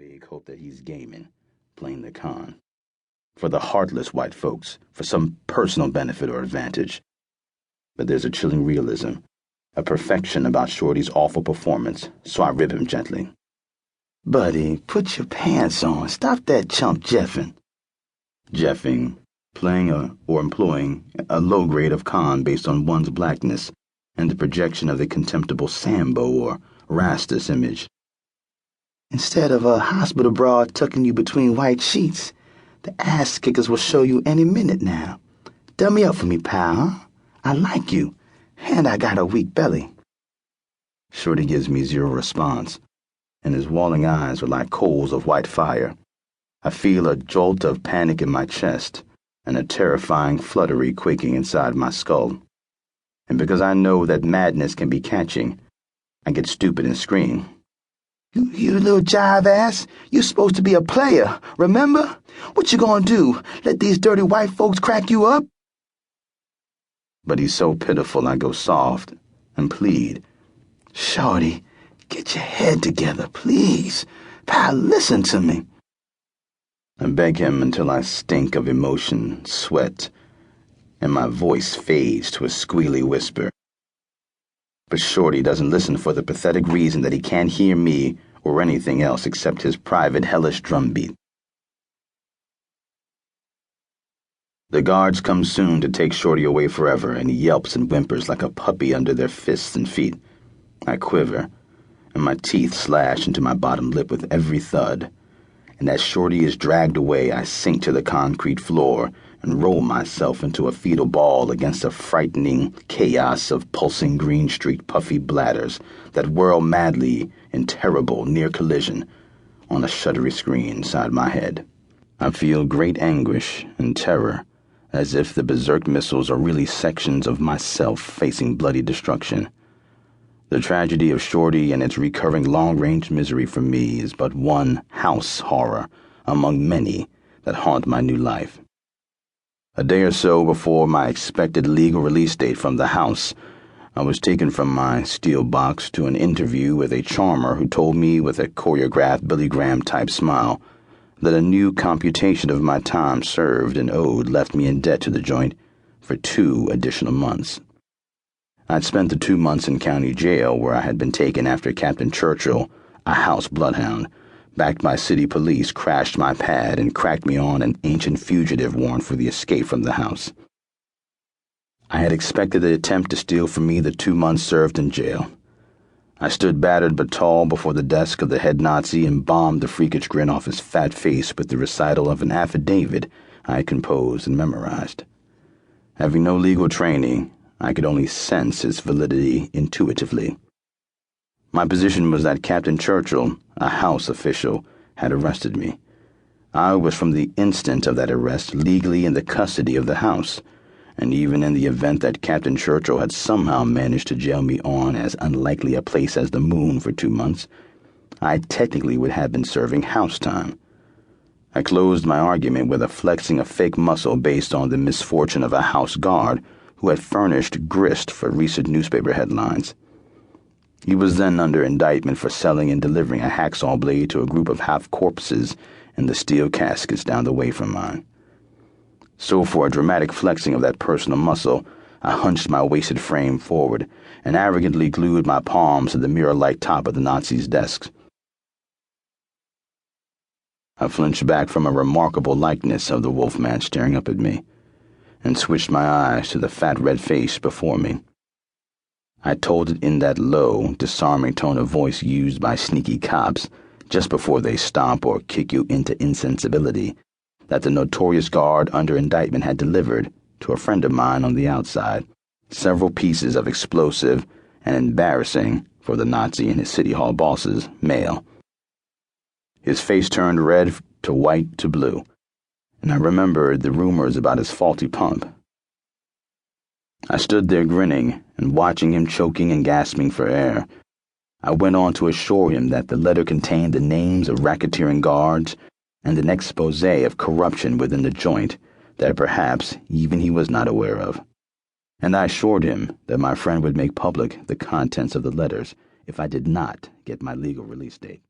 vague hope that he's gaming, playing the con. For the heartless white folks, for some personal benefit or advantage. But there's a chilling realism, a perfection about Shorty's awful performance, so I rib him gently. "Buddy, put your pants on. Stop that chump jeffing." Jeffing, playing or employing a low grade of con based on one's blackness and the projection of the contemptible Sambo or Rastus image. Instead of a hospital broad tucking you between white sheets, the ass kickers will show you any minute now. Dummy up for me, pal, huh? I like you, and I got a weak belly. Shorty gives me zero response, and his walling eyes are like coals of white fire. I feel a jolt of panic in my chest and a terrifying fluttery quaking inside my skull. And because I know that madness can be catching, I get stupid and scream. You little jive ass, you're supposed to be a player, remember? What you gonna do, let these dirty white folks crack you up? But he's so pitiful I go soft and plead. Shorty, get your head together, please. Pal, listen to me. I beg him until I stink of emotion, sweat, and my voice fades to a squealy whisper. But Shorty doesn't listen for the pathetic reason that he can't hear me or anything else except his private hellish drumbeat. The guards come soon to take Shorty away forever, and he yelps and whimpers like a puppy under their fists and feet. I quiver, and my teeth slash into my bottom lip with every thud. And as Shorty is dragged away, I sink to the concrete floor and roll myself into a fetal ball against a frightening chaos of pulsing green-streaked puffy bladders that whirl madly in terrible near collision on a shuddery screen inside my head. I feel great anguish and terror, as if the berserk missiles are really sections of myself facing bloody destruction. The tragedy of Shorty and its recurring long-range misery for me is but one house horror among many that haunt my new life. A day or so before my expected legal release date from the house, I was taken from my steel box to an interview with a charmer who told me with a choreographed Billy Graham-type smile that a new computation of my time served and owed left me in debt to the joint for 2 additional months. I'd spent the 2 months in county jail where I had been taken after Captain Churchill, a house bloodhound, backed by city police, crashed my pad and cracked me on an ancient fugitive warrant for the escape from the house. I had expected the attempt to steal from me the 2 months served in jail. I stood battered but tall before the desk of the head Nazi and bombed the freakish grin off his fat face with the recital of an affidavit I had composed and memorized. Having no legal training, I could only sense its validity intuitively. My position was that Captain Churchill, a house official, had arrested me. I was from the instant of that arrest legally in the custody of the house, and even in the event that Captain Churchill had somehow managed to jail me on as unlikely a place as the moon for 2 months, I technically would have been serving house time. I closed my argument with a flexing of fake muscle based on the misfortune of a house guard who had furnished grist for recent newspaper headlines. He was then under indictment for selling and delivering a hacksaw blade to a group of half-corpses in the steel caskets down the way from mine. So for a dramatic flexing of that personal muscle, I hunched my wasted frame forward and arrogantly glued my palms to the mirror-like top of the Nazi's desks. I flinched back from a remarkable likeness of the wolfman staring up at me, and switched my eyes to the fat red face before me. I told it in that low, disarming tone of voice used by sneaky cops just before they stomp or kick you into insensibility that the notorious guard under indictment had delivered to a friend of mine on the outside several pieces of explosive and embarrassing, for the Nazi and his city hall bosses, mail. His face turned red to white to blue, and I remembered the rumors about his faulty pump. I stood there grinning and watching him choking and gasping for air. I went on to assure him that the letter contained the names of racketeering guards and an expose of corruption within the joint that perhaps even he was not aware of. And I assured him that my friend would make public the contents of the letters if I did not get my legal release date.